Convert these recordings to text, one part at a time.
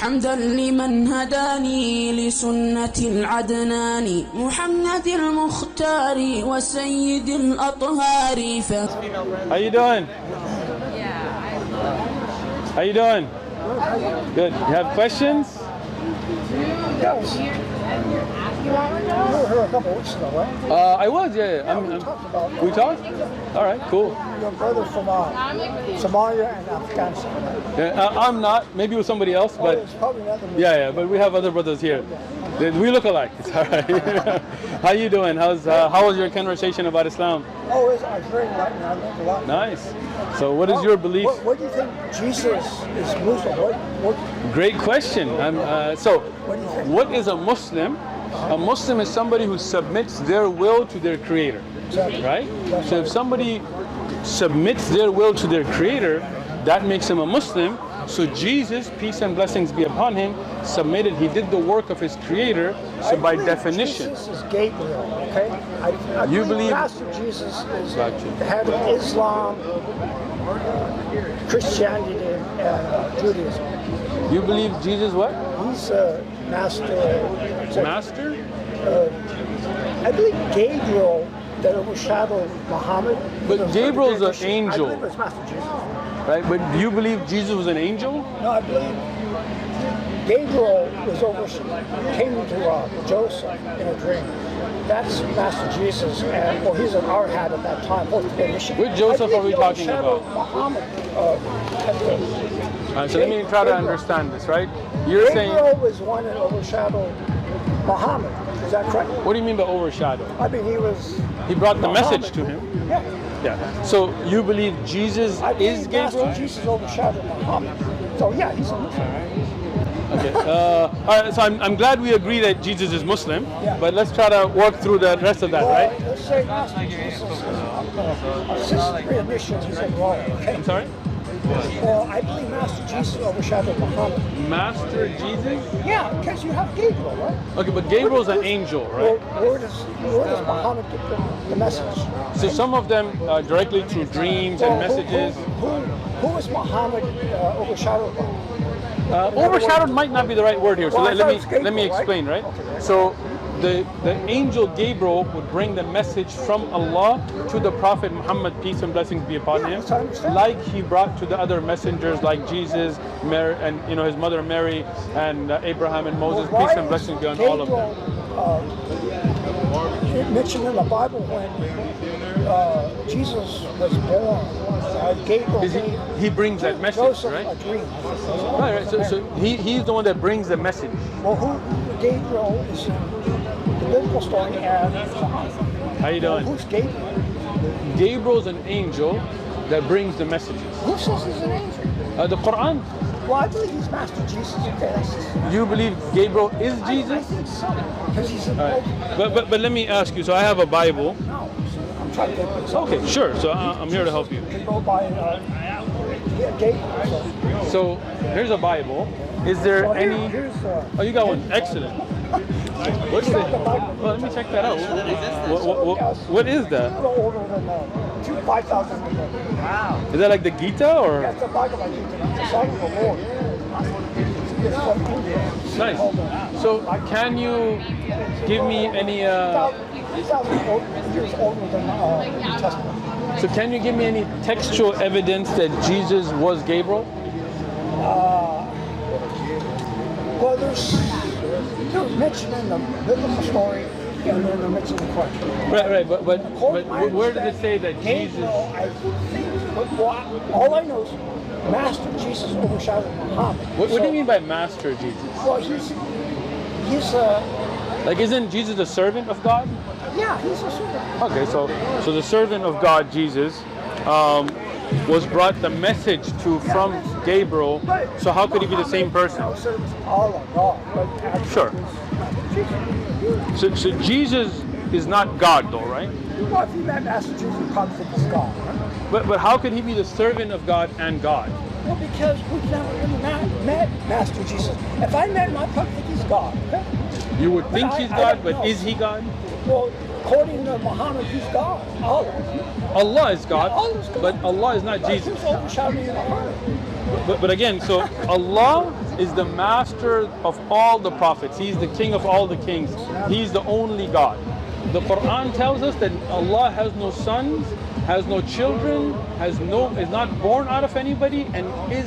حمدا لمن هداني لسنة العدنان محمد المختار وسيد الأطهار. How you doing? How you doing? Good. You have questions? Yes. You were here a couple weeks ago, right? I was, yeah. We talked? All right, cool. Your brother from Somalia and Afghanistan. Yeah, I'm not. Maybe it was somebody else, but It's probably another. yeah, but we have other brothers here. We look alike. It's all right. How you doing? How was your conversation about Islam? Oh, I was very enlightened. I learned a lot. Nice. So, what is your belief? What do you think Jesus is Muslim? Great question. So, What do you think? what is a Muslim? A Muslim is somebody who submits their will to their Creator, Exactly. right? That's So if right. somebody submits their will to their Creator, that makes him a Muslim. So Jesus, peace and blessings be upon him, submitted. He did the work of his Creator. So by definition, Jesus is Gabriel. Okay. I You believe- Master Jesus is Gotcha. the head of Islam, Christianity, and Judaism. you believe Jesus what? He's master. Master? I believe Gabriel that overshadowed Muhammad. But Gabriel's an I angel. believe it's Master Jesus. Right? But do you believe Jesus was an angel? No, I believe Gabriel came to Joseph in a dream. That's Master Jesus, and well, he's an arhat at that time. Which Joseph are we talking about? Muhammad. All right, so let me try to understand this, right? You're saying, Gabriel was one that overshadowed Muhammad. Is that correct? what do you mean by overshadow? I mean, He brought the Muhammad. message to him. Yeah. Yeah. So you believe Jesus I believe is Gabriel? Master Jesus overshadowed Muhammad. So yeah, he's a Muslim. Okay. All right. So I'm glad we agree that Jesus is Muslim. Yeah. But let's try to work through the rest of that, Well, right? let's say Master Jesus is a mission. He's a wrong. Okay. I'm sorry. Well, I believe Master Jesus overshadowed Muhammad. Master Jesus. Yeah, because you have Gabriel, right? Okay, but Gabriel's an angel, right? Where does Muhammad get the message? So some of them directly through dreams and messages. Who is Muhammad overshadowed by? Overshadowed might not be the right word here. So Well, I let thought me it's Gabriel, let me right? explain, right? Okay. So the angel Gabriel would bring the message from Allah to the Prophet Muhammad, peace and blessings be upon Yeah, him, that's what I understand. like he brought to the other messengers like Jesus, Mary, and his mother Mary, and Abraham and Moses, Why peace and is blessings be on all of them. Gabriel mentioned in the Bible when Jesus was born. Gabriel gave He brings that message, Joseph right? a dream. Right. So he's the one that brings the message. Well, Gabriel is the biblical story and Muhammad. How you doing? Who's Gabriel? Gabriel's an angel that brings the messages. Who says he's an angel? The Quran. Well, I believe he's Master Jesus. Okay, You believe Gabriel is I Jesus? think so. Because he's All right. But let me ask you. So I have a Bible. No, I'm trying to get this. Okay, sure. So I'm here to help you. They go by Gabriel. So here's a Bible. Is there Well, any? here's Oh, you got one. Excellent. What's the? Well, let me check that out. What is that? a little older than 5,000 years old. Wow. Is that like the Gita or? That's the Bhagavad Gita. It's a song of the Lord. It's from India. Nice. So can you give me any? 3,000 years older than the New Testament. So can you give me any textual evidence that Jesus was Gabriel? Well, there's mention in the biblical story, and then they're mentioned in the Quran. Right. But According to my where did it say that understanding, Jesus? Gabriel, I think, well, all I know is Master Jesus overshadowed Muhammad. What do you mean by Master Jesus? Well, he's Like, isn't Jesus a servant of God? yeah, he's a servant. Okay, so the servant of God, Jesus, was brought the message from Gabriel. So how could he be the same person? All of God. But actually Sure. it's Jesus. So Jesus is not God, though, right? Well, if you met Master Jesus, you probably think he's God. Right? But how could he be the servant of God and God? Well, because we've never really met Master Jesus. If I met him, I'd probably think he's God. Okay? You would think I- he's I God, don't but know. is he God? Well, according to Muhammad, he's God. Allah. Allah is God, Allah is God. but Allah is not But Jesus. who's overshadowing Muhammad? But again, so Allah is the master of all the prophets. He's the king of all the kings. He's the only God. The Quran tells us that Allah has no sons, has no children, is not born out of anybody, and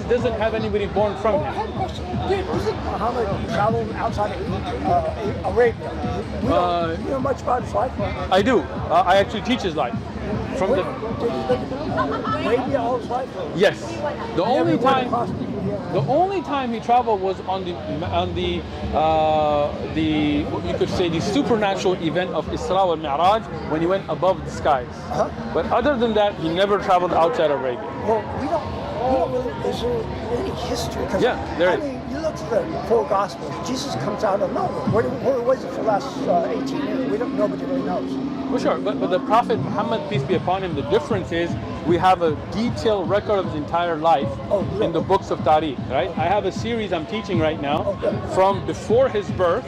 doesn't have anybody born from him. I have a question. Isn't Muhammad traveled outside of Arabia? You know much about his life? I do. I actually teach his life. Did he live in Arabia all his life? Yes. The only time he traveled was on the you could say the supernatural event of Isra wal Mi'raj, when he went above the skies. But other than that, he never traveled outside Arabia. Well, we don't really, is there any history? Yeah, there is. I mean, you look at the four Gospels, Jesus comes out of nowhere. Where was it for the last 18 years? Nobody really knows. For sure, but the Prophet Muhammad, peace be upon him, the difference is we have a detailed record of his entire life in the books of Tariq, right? I have a series I'm teaching right now from before his birth.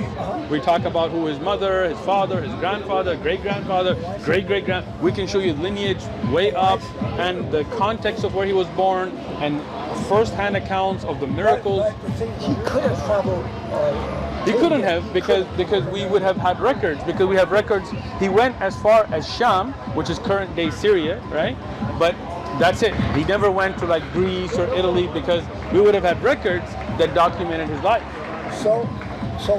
We talk about who his mother, his father, his grandfather, great-grandfather, great-great-grand. We can show you lineage way up and the context of where he was born and first-hand accounts of the miracles. But the thing, he could have traveled. He couldn't have because we would have had records, because we have records. He went as far as Sham, which is current day Syria, right? But that's it. He never went to like Greece or Italy because we would have had records that documented his life. So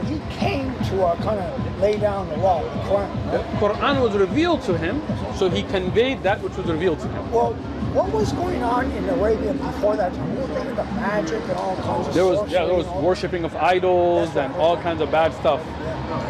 he came to kind of lay down the law, the Quran. The Quran was revealed to him, so he conveyed that which was revealed to him. Well, what was going on in Arabia before that time? You were thinking about magic and all kinds of stuff. There was worshipping of idols and all kinds of bad stuff.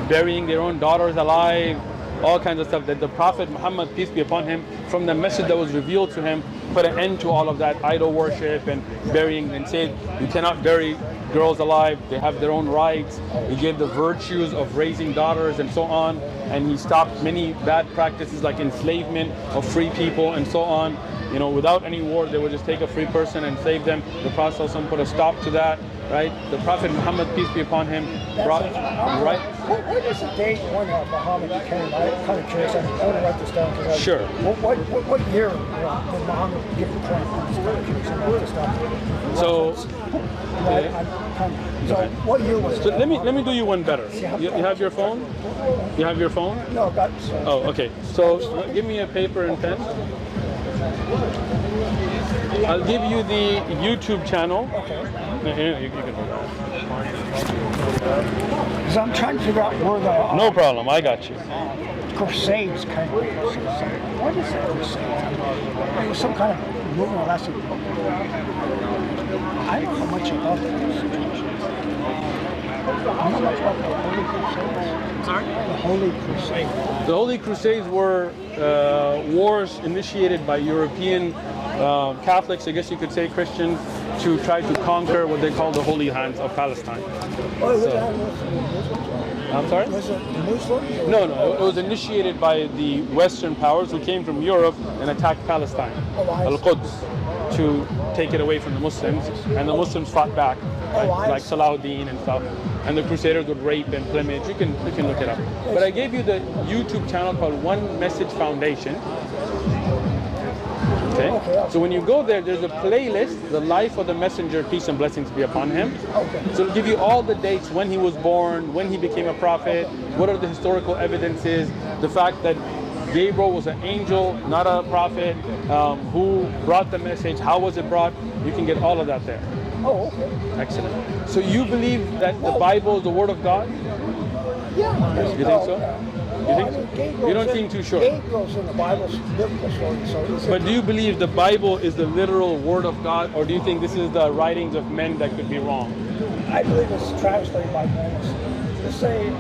Burying their own daughters alive, all kinds of stuff that the Prophet Muhammad, peace be upon him, from the message that was revealed to him, put an end to all of that idol worship and burying, and said you cannot bury girls alive, they have their own rights. He gave the virtues of raising daughters and so on, and he stopped many bad practices like enslavement of free people and so on. You know, without any war, they would just take a free person and save them. The Prophet ﷺ put a stop to that, right? The Prophet Muhammad, peace be upon him, brought, right? What is the date when Muhammad came? I'm kind of curious. I want to write this down. Sure. What year did Muhammad give the Quran? I'm just kind of curious. I wrote this down. So, what year was it? So let me do you one better. You have your phone? You have your phone? No, I've got. Oh, okay. So give me a paper and pen. I'll give you the YouTube channel. Okay. Here, you can do that. Because I'm trying to figure out where the No problem, I got you. Crusades came. What is that Crusades? It was some kind of movement lasting. I don't know much about that situation. I don't know much about the Holy Crusades. Sorry? The Holy Crusades. The Holy Crusades were wars initiated by European Catholics, I guess you could say Christians, to try to conquer what they call the Holy Lands of Palestine. I'm sorry? Was it Muslims? No, it was initiated by the Western powers who came from Europe and attacked Palestine, Al-Quds, to take it away from the Muslims, and the Muslims fought back, like Salahuddin and stuff. And the Crusaders would rape and pillage. You can look it up. But I gave you the YouTube channel called One Message Foundation. Okay. So when you go there, there's a playlist, The Life of the Messenger, peace and blessings be upon him. So it'll give you all the dates, when he was born, when he became a prophet, what are the historical evidences, the fact that Gabriel was an angel, not a prophet, who brought the message, how was it brought. You can get all of that there. Oh, okay. Excellent. So you believe that the Bible is the Word of God? Yeah. You think so? You think so? You don't seem too sure. Gabriel's in the Bible's biblical story, But do you believe the Bible is the literal Word of God, or do you think this is the writings of men that could be wrong? I believe it's translated by men. Let's say it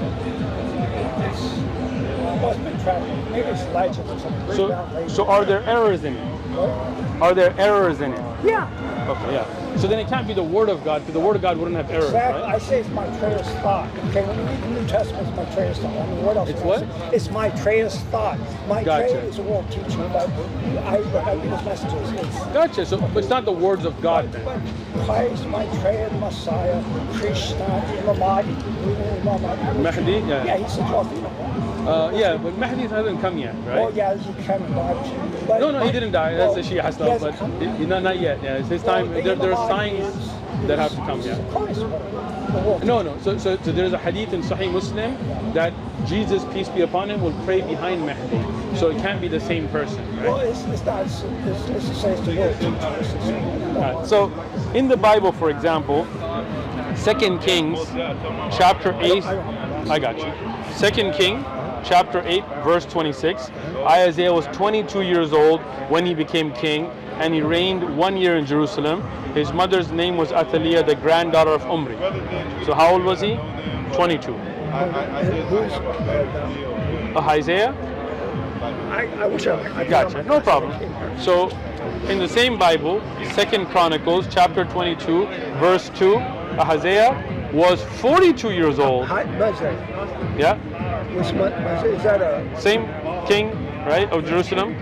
must be translated. Maybe it's legends or something. So are there errors in it? What? Are there errors in it? Yeah. Okay, yeah. So then it can't be the Word of God, because the Word of God wouldn't have errors, Exactly. right? I say it's my trader's thought. Okay, when you read the New Testament, it's my trader's thought. I mean, what else? It's can I what? say? It's my trader's thought. My Gotcha. trader is a world teacher, but I read his messages. It's, Gotcha. So but it's not the words of God then. but Christ, my trader, Messiah, Krishna, Imam Mahdi? Yeah, Yeah. he's the 12th. Yeah, but Mahdi hasn't come yet, right? Oh, yeah, he came and died. No, he didn't die. That's the Shia stuff, but not yet. Yeah, it's his time. There are signs. that have to come, yeah. Christ. No. So there's a hadith in Sahih Muslim that Jesus, peace be upon him, will pray behind Mahdi. So it can't be the same person, right? Well, it's not. It's the same word. Right. So in the Bible, for example, 2 Kings chapter 8, I got you. 2 King chapter 8 verse 26, Isaiah was 22 years old when he became king, and he reigned 1 year in Jerusalem. His mother's name was Athaliah, the granddaughter of Omri. So how old was he? 22. Isaiah? I wish I Gotcha, no problem. So in the same Bible, 2 Chronicles chapter 22 verse 2, Isaiah was 42 years old. Yeah? Is that a... Same king, right, of Jerusalem.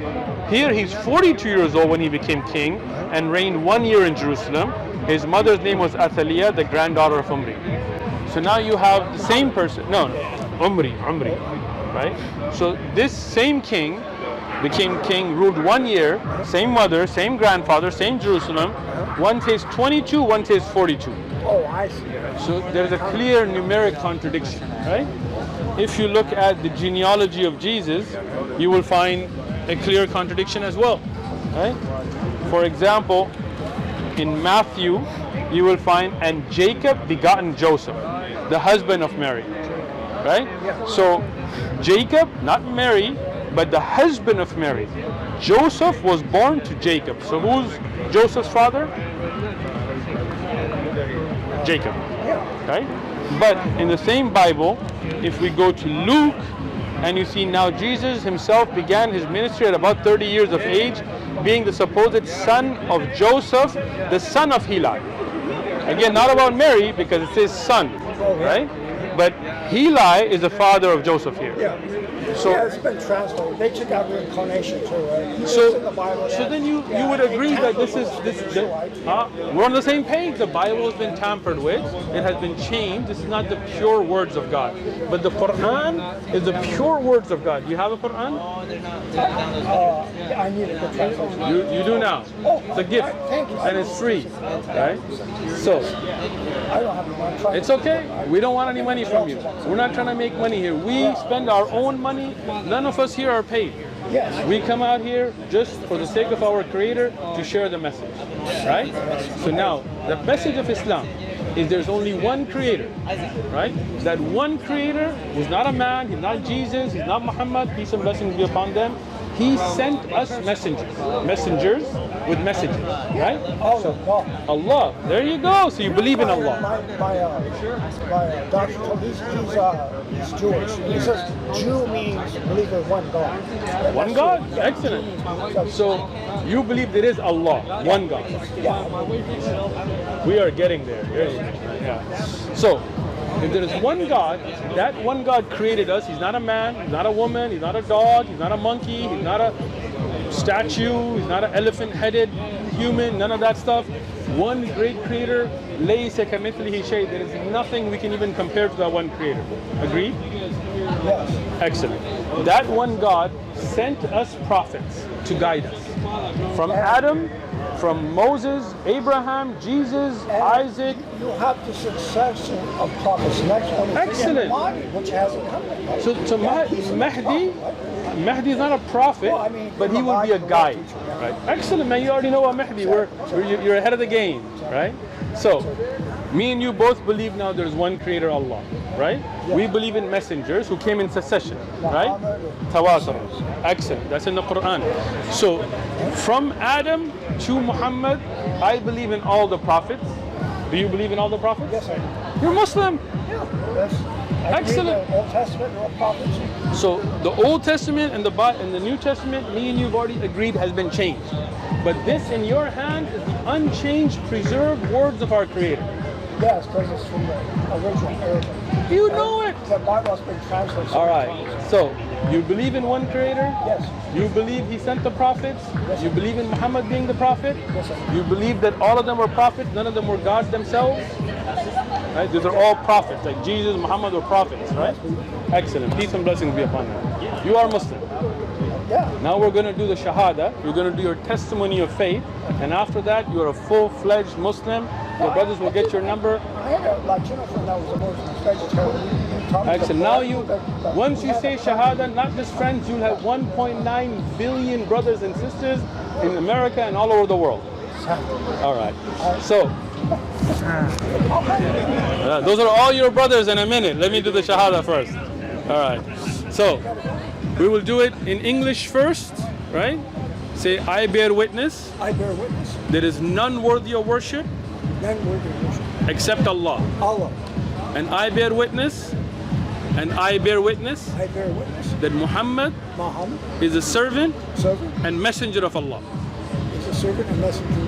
Here he's 42 years old when he became king and reigned 1 year in Jerusalem. His mother's name was Athaliah, the granddaughter of Omri. So now you have the same person, no, Omri, right? So this same king became king, ruled 1 year, same mother, same grandfather, same Jerusalem. One says 22, one says 42. Oh, I see. So there's a clear numeric contradiction, right? If you look at the genealogy of Jesus, you will find a clear contradiction as well, right? For example, in Matthew, you will find, and Jacob begotten Joseph, the husband of Mary, right? So Jacob, not Mary, but the husband of Mary. Joseph was born to Jacob. So who's Joseph's father? Jacob, right? But in the same Bible, if we go to Luke, and you see now Jesus himself began his ministry at about 30 years of age, being the supposed son of Joseph, the son of Heli. Again, not about Mary, because it says son, right? But Heli is the father of Joseph here. So, yeah, it's been translated. They took out reincarnation too, right? So, in the Bible, so then you would agree that this is we're on the same page. The Bible has been tampered with. It has been changed. This is not the pure words of God. But the Quran is the pure words of God. Do you have a Quran? I need a good translation. You do now. It's a gift, Thank you. and it's free, right? So I don't have money. it's okay. We don't want any money from you. We're not trying to make money here. We spend our own money. None of us here are paid. Yes. We come out here just for the sake of our Creator to share the message, right? So now, the message of Islam is there's only one Creator, right? That one Creator who's not a man, he's not Jesus, he's not Muhammad, peace and blessings be upon them. He sent us messengers with messages, right? So, Allah, there you go. So you believe in Allah. My doctor told me he's Jewish. He says Jew means believe in one God. One God? Excellent. So you believe there is Allah, one God. We are getting there. Yeah. So if there is one God, that one God created us. He's not a man, he's not a woman, he's not a dog, he's not a monkey, he's not a statue, he's not an elephant-headed human, none of that stuff. One great creator, laysa kamithlihi shay. There is nothing we can even compare to that one creator. Agreed? Yes. Excellent. That one God sent us prophets to guide us. From Adam, from Moses, Abraham, Jesus, Isaac. You have the succession of prophets. Next one is Excellent. Mahdi, which hasn't come yet. So Mahdi is not a prophet, but he will be a guide. Right? Excellent, man. You already know about Mahdi. You're ahead of the game, right? So, me and you both believe now there's one Creator, Allah, right? We believe in messengers who came in succession, right? Tawassul. Excellent. That's in the Quran. So, from Adam to Muhammad, I believe in all the prophets. Do you believe in all the prophets? Yes, I do. You're Muslim. Yes. Excellent. The Old Testament and all prophets. So the Old Testament and the New Testament, me and you've already agreed, has been changed. But this in your hand is the unchanged, preserved words of our Creator. Yes, because it's from the original Arabic. You know it. The Bible has been translated. All right. So you believe in one Creator? Yes. You believe He sent the prophets? Yes. You believe in Muhammad being the prophet? Yes, sir. You believe that all of them were prophets, none of them were gods themselves? Right? These are all prophets, like Jesus, Muhammad were prophets, right? Excellent. Peace and blessings be upon them. You are Muslim. Yeah. Now we're going to do the Shahada. You're going to do your testimony of faith. And after that, you're a full-fledged Muslim. Your brothers will get your number. I had a Latino friend that was a Muslim vegetarian. Excellent. Now once you say Shahada, not just friends, you'll have 1.9 billion brothers and sisters in America and all over the world. All right. So, those are all your brothers in a minute. Let me do the Shahada first. All right. So, we will do it in English first, right? Say, I bear witness. I bear witness. There is none worthy of worship. None worthy of worship. Except Allah. Allah. And I bear witness. And I bear witness. I bear witness. That Muhammad is a servant and messenger of Allah. Is a servant and messenger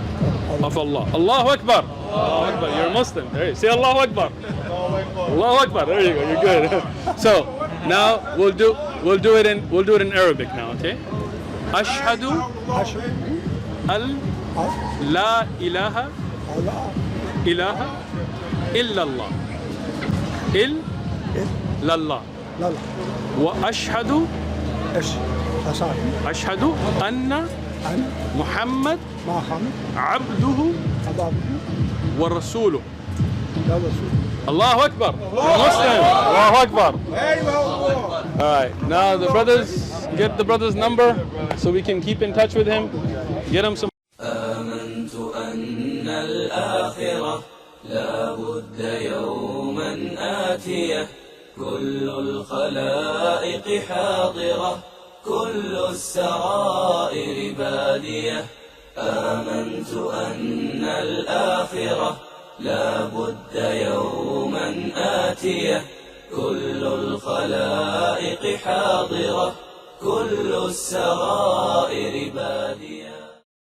of Allah. Allahu Akbar. Allahu Akbar. You're a Muslim. There you say Allahu Akbar. Allahu Akbar. There you go. You're good. So now we'll do it in Arabic now. Okay. Ashhadu al la ilaha illallah. Illallah. Wa ashhadu anna Muhammad abduhu wa rasuluh. Allahu Akbar. Muslim. Allahu Akbar. All right. Now the brothers, get the brother's number so we can keep in touch with him. Get him some. آمنت أن الآخرة لا بد يوما آتية كل الخلائق حاضرة كل السرائر بادية آمنت أن الآخرة لا بد يوما آتية كل الخلائق حاضرة كل السرائر بادية